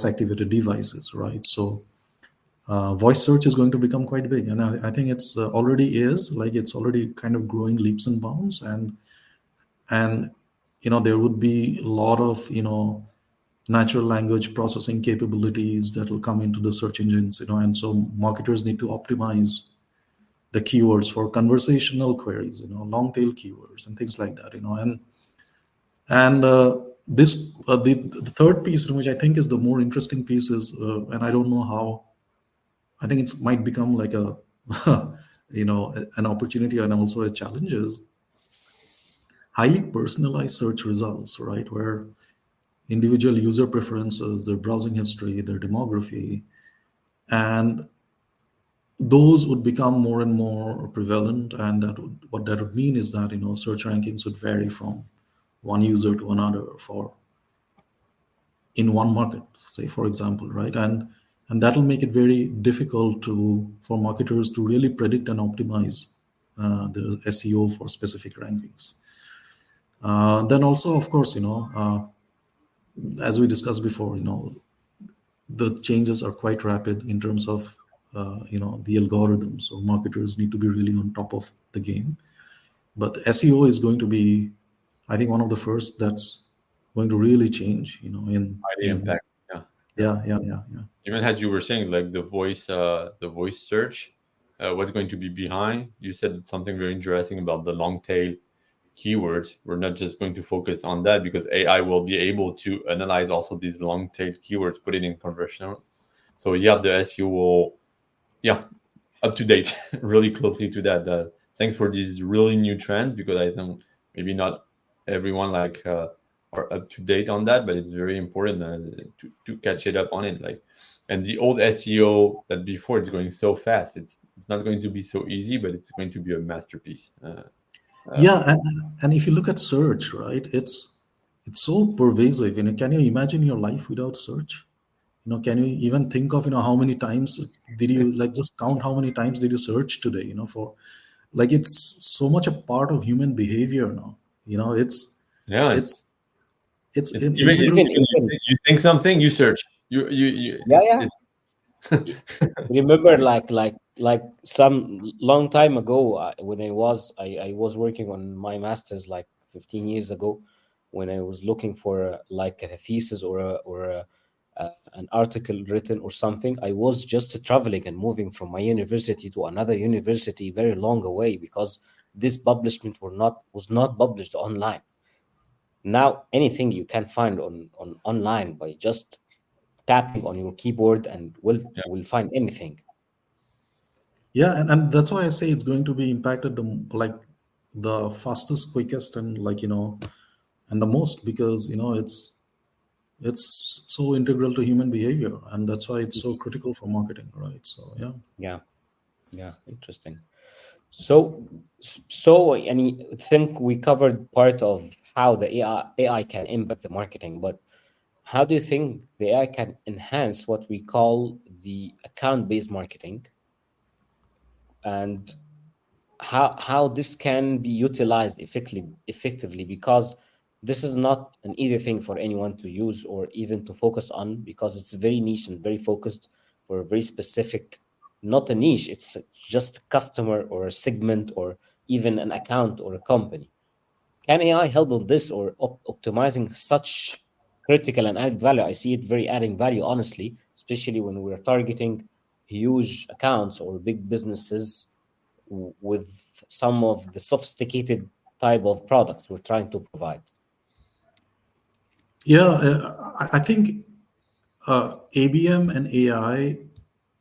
activated devices, right? So voice search is going to become quite big, and I think it's already is, like it's already kind of growing leaps and bounds. And there would be a lot of natural language processing capabilities that will come into the search engines, and so marketers need to optimize the keywords for conversational queries, long tail keywords and things like that, and this the third piece, which I think is the more interesting piece, is and I don't know how, I think it might become like a an opportunity and also a challenge, is highly personalized search results, right? Where individual user preferences, their browsing history, their demography, and those would become more and more prevalent. And what that would mean is that search rankings would vary from one user to another for in one market, say for example, right? And that will make it very difficult for marketers to really predict and optimize the SEO for specific rankings. Then also, of course, as we discussed before, the changes are quite rapid in terms of the algorithms. So marketers need to be really on top of the game. But SEO is going to be, I think, one of the first that's going to really change. Highly impact. Yeah. Yeah. Even as you were saying, like the voice search, what's going to be behind? You said something very interesting about the long tail keywords. We're not just going to focus on that, because AI will be able to analyze also these long tail keywords, put it in conversational. So yeah, the SEO will, yeah, up to date really closely to that. Thanks for these really new trends, because I think maybe not everyone like are up to date on that, but it's very important to catch it up on it. Like, and the old SEO that before, it's going so fast. It's not going to be so easy, but it's going to be a masterpiece. Yeah, and if you look at search, right, it's so pervasive. Can you imagine your life without search? Can you even think of how many times did you, like, just count how many times did you search today? For, like, it's so much a part of human behavior now. Yeah, It's it's it's in even integral. you think something, you search. You Yeah, yeah. it's Remember, like some long time ago, when I was working on my master's like 15 years ago, when I was looking for like a thesis or an article written or something. I was just traveling and moving from my university to another university very long away, because this publishment was not published online. Now anything you can find on online by just tapping on your keyboard, and will find anything. Yeah, and that's why I say it's going to be impacted like the fastest, quickest, and like and the most, because it's so integral to human behavior, and that's why it's so critical for marketing, right? So yeah. Yeah, yeah, interesting. So and I think we covered part of how the AI can impact the marketing, but how do you think the AI can enhance what we call the account-based marketing, and how this can be utilized effectively? Because this is not an easy thing for anyone to use or even to focus on, because it's very niche and very focused for a very specific, not a niche, it's just customer or a segment or even an account or a company. Can AI help on this or optimizing such critical and added value? I see it very adding value, honestly, especially when we're targeting huge accounts or big businesses with some of the sophisticated type of products we're trying to provide. Yeah, I think ABM and AI,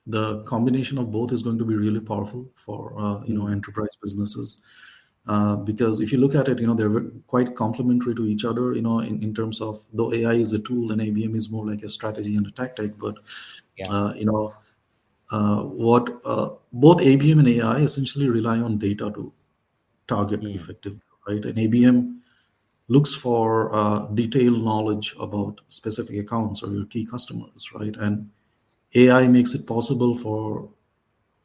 the combination of both is going to be really powerful for enterprise businesses. Because if you look at it, they're quite complementary to each other. In terms of, though AI is a tool and ABM is more like a strategy and a tactic, but Yeah. uh, you know what both ABM and AI essentially rely on data to target Mm. effectively, right? And ABM looks for detailed knowledge about specific accounts or your key customers, right? And AI makes it possible for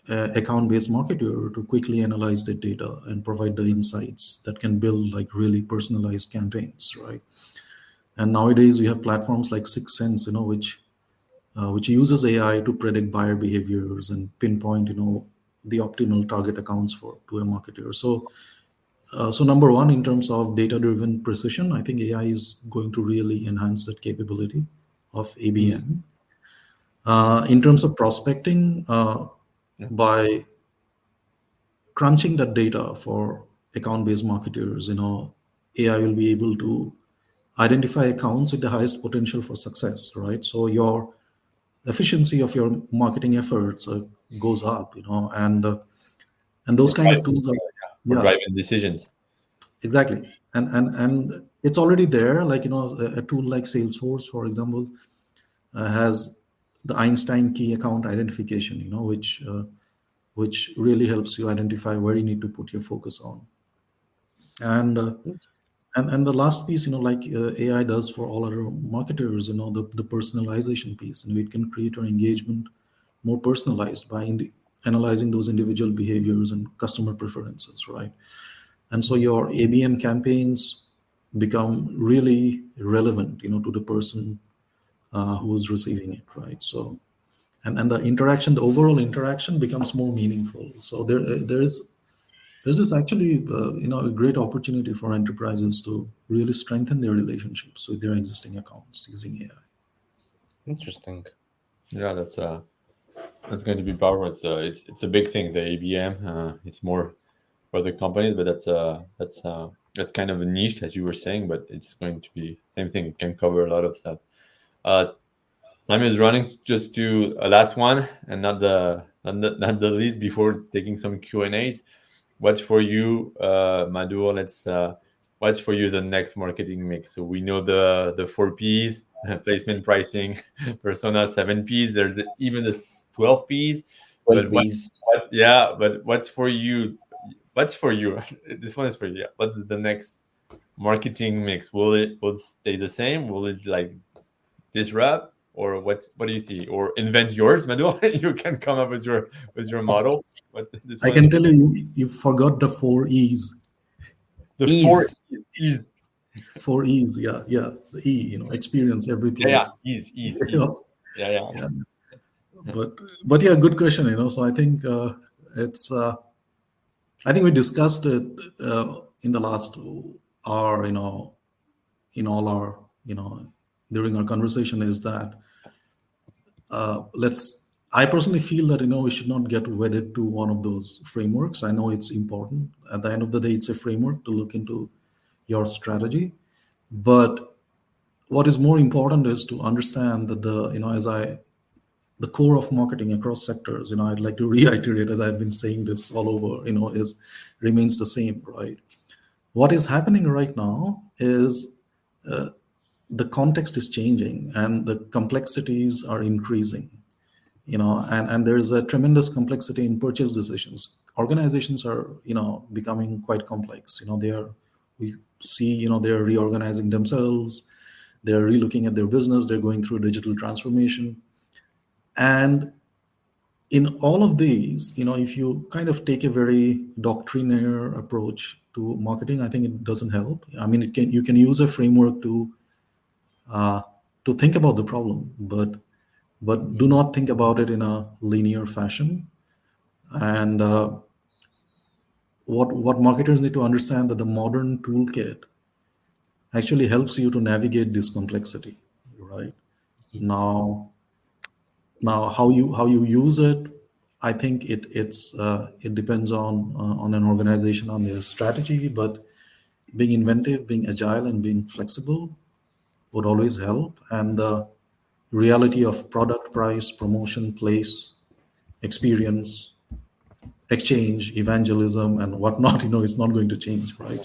account-based marketer to quickly analyze the data and provide the insights that can build like really personalized campaigns, right? And nowadays we have platforms like Sixth Sense, which uses AI to predict buyer behaviors and pinpoint, the optimal target accounts for to a marketer. So number one, in terms of data-driven precision, I think AI is going to really enhance that capability of Mm. ABM. In terms of prospecting, Yeah. by crunching that data for account-based marketers, AI will be able to identify accounts with the highest potential for success, right? So your efficiency of your marketing efforts goes up, and those For kind of driving, tools are, for yeah, driving decisions. exactly. And it's already there. Like, a tool like Salesforce, for example, has the Einstein key account identification, which really helps you identify where you need to put your focus on. And and the last piece, like AI does for all other marketers, the personalization piece. It can create your engagement more personalized by analyzing those individual behaviors and customer preferences, right? And so your ABM campaigns become really relevant, to the person who's receiving it, right? So, and the overall interaction becomes more meaningful. So there's this actually, a great opportunity for enterprises to really strengthen their relationships with their existing accounts using AI. Interesting. Yeah, that's going to be powerful. It's a big thing. The ABM. It's more for the companies, but that's kind of a niche, as you were saying. But it's going to be same thing. It can cover a lot of stuff. Uh, Time is running. Just to a last one, and not the least. Before taking some Q&As, what's for you, Madhu? What's for you the next marketing mix? So we know the 4 Ps: placement, pricing, persona, 7 Ps. There's even the 12 Ps. Well, But please. yeah, but what's for you? What's for you? This one is for you. Yeah. What is the next marketing mix? Will it stay the same? Will it like disrupt, or what do you think? Or invent yours, Madhu? You can come up with your model. What's this I one is can for tell you. you, you forgot the four E's. The four Ease. E's. Four E's, yeah, yeah. The E, experience every Yeah, place. E's. Yeah, yeah. Yeah. But yeah, good question. So I think it's. I think we discussed it in the last hour. In all our, during our conversation, is that let's. I personally feel that we should not get wedded to one of those frameworks. I know it's important. At the end of the day, it's a framework to look into your strategy, but what is more important is to understand that the core of marketing across sectors, I'd like to reiterate, as I've been saying this all over, is remains the same, right? What is happening right now is the context is changing and the complexities are increasing. and there's a tremendous complexity in purchase decisions. Organizations are becoming quite complex. We see they're reorganizing themselves, they're relooking at their business, they're going through digital transformation. And in all of these, if you kind of take a very doctrinaire approach to marketing, I think it doesn't help. I mean, you can use a framework uh, to think about the problem, but do not think about it in a linear fashion. And what marketers need to understand, that the modern toolkit actually helps you to navigate this complexity, right? Now, how you use it, I think it depends on an organization, on their strategy. But being inventive, being agile, and being flexible would always help. And the reality of product, price, promotion, place, experience, exchange, evangelism, and whatnot, it's not going to change, right?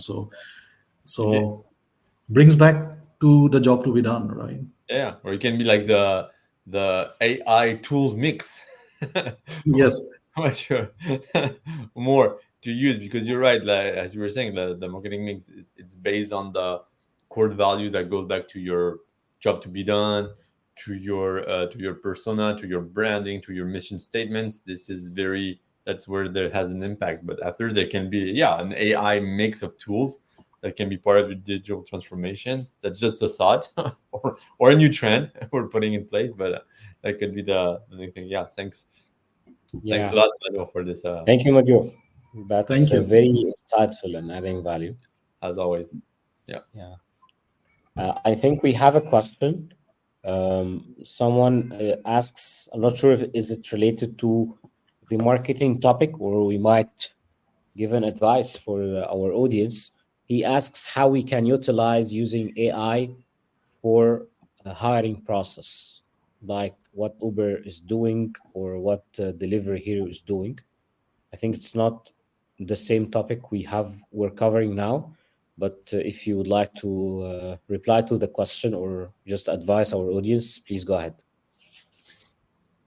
So brings back to the job to be done, right? Yeah, or it can be like the AI tool mix. How Yes, much more to use, because you're right. Like as you were saying, the marketing mix it's based on the core value that goes back to your job to be done, to your persona, to your branding, to your mission statements. This is very that's where there has an impact. But after there can be an AI mix of tools that can be part of the digital transformation. That's just a thought or a new trend we're putting in place, but that could be the new thing. Yeah, thanks a Yeah. lot, Manuel, for this. Thank you, Madhur. That's thank you. very insightful and adding value. As always. Yeah. Yeah. I think we have a question. Someone asks, I'm not sure if is it related to the marketing topic, or we might give an advice for our audience. He asks how we can utilize using AI for a hiring process, like what Uber is doing or what Delivery Hero is doing. I think it's not the same topic we're covering now, but if you would like to reply to the question or just advise our audience, please go ahead.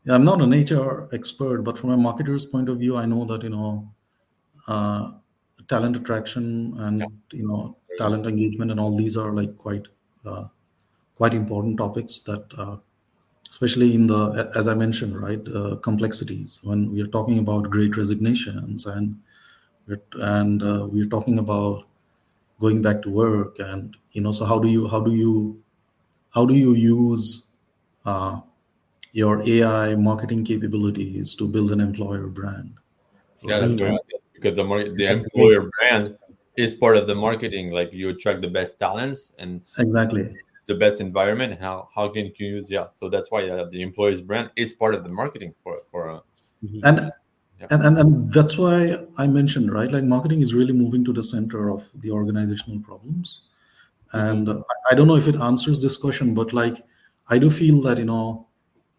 Yeah, I'm not an HR expert, but from a marketer's point of view, I know that uh, talent attraction Yeah. and Very good. talent engagement and all these are like uh, quite important topics that especially in the, as I mentioned, right, complexities when we are talking about great resignations, and we're talking about going back to work. And so how do you use uh, your AI marketing capabilities to build an employer brand, Yeah, that's right? very Mhm. And good, because the That's great. employer brand is part of the marketing. Like you attract the best talents and exactly. the best environment. And how can you use so that's why the employer's brand is part of the marketing for Mhm. and yeah. and that's why I mentioned, right, like marketing is really moving to the center of the organizational problems. And Mhm. I don't know if it answers this question, but like I do feel that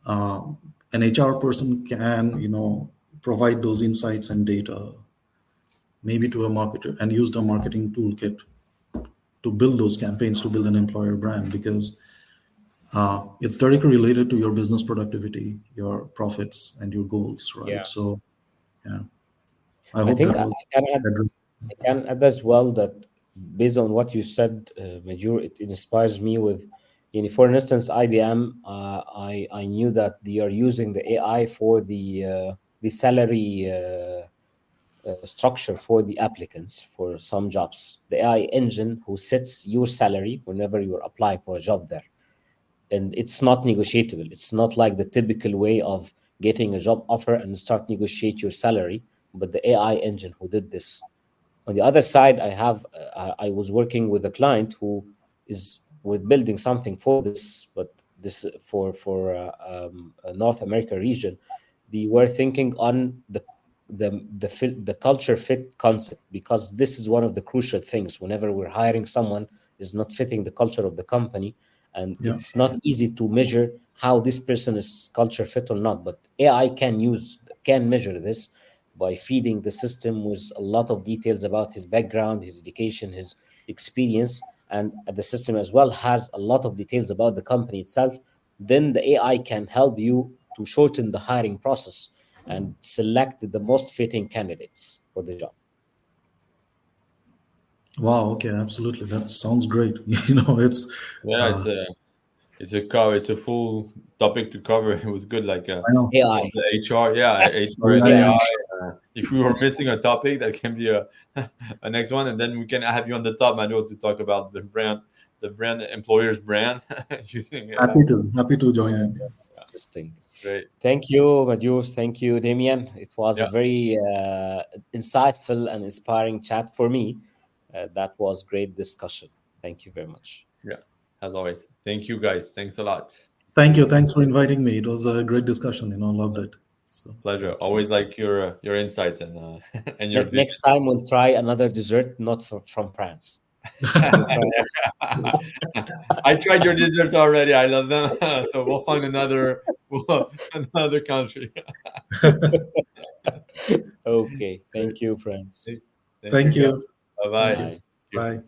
uh, an HR person can provide those insights and data maybe to a marketer, and use the marketing toolkit to build those campaigns, to build an employer brand, because it's directly related to your business productivity, your profits, and your goals, right? Yeah. So yeah, I I hope think that I was can add, addressed. I can add as well that based on what you said, Major, it inspires me with, for instance, IBM. I knew that they are using the AI for the salary structure for the applicants for some jobs. The AI engine who sets your salary whenever you're applying for a job there, and it's not negotiable. It's not like the typical way of getting a job offer and start negotiate your salary, but the AI engine who did this. On the other side, I was working with a client who is with building something for this, but this for a North America region. They were thinking on the culture fit concept, because this is one of the crucial things whenever we're hiring someone is not fitting the culture of the company, and Yeah, it's not easy to measure how this person is culture fit or not. But AI can measure this by feeding the system with a lot of details about his background, his education, his experience, and the system as well has a lot of details about the company itself. Then the AI can help you to shorten the hiring process and select the most fitting candidates for the job. Wow. Okay. Absolutely. That sounds great. You know, it's. Yeah, Uh, it's a full topic to cover. It was good, like I know. from AI. the HR, yeah, HR and AI. Yeah. AI. If we were missing a topic, that can be a next one, and then we can have you on the top, Madhur, to talk about the brand, the employer's brand using AI. Happy to join in. Interesting. Great. Thank you, Madhur. Thank you, Damien. It was a Yeah, very insightful and inspiring chat for me. That was great discussion. Thank you very much. yeah. As always, thank you guys. Thanks a lot. Thank you. Thanks for inviting me. It was a great discussion. You know, loved it. So Pleasure. Thank you. Always like your insights and and your vision. Next time we'll try another dessert, not from France. We'll try. I tried your desserts already. I love them. So we'll find another country. Okay. Thank you, friends. Thank you, thank guys. you. Bye Thank bye. you. Bye. Bye.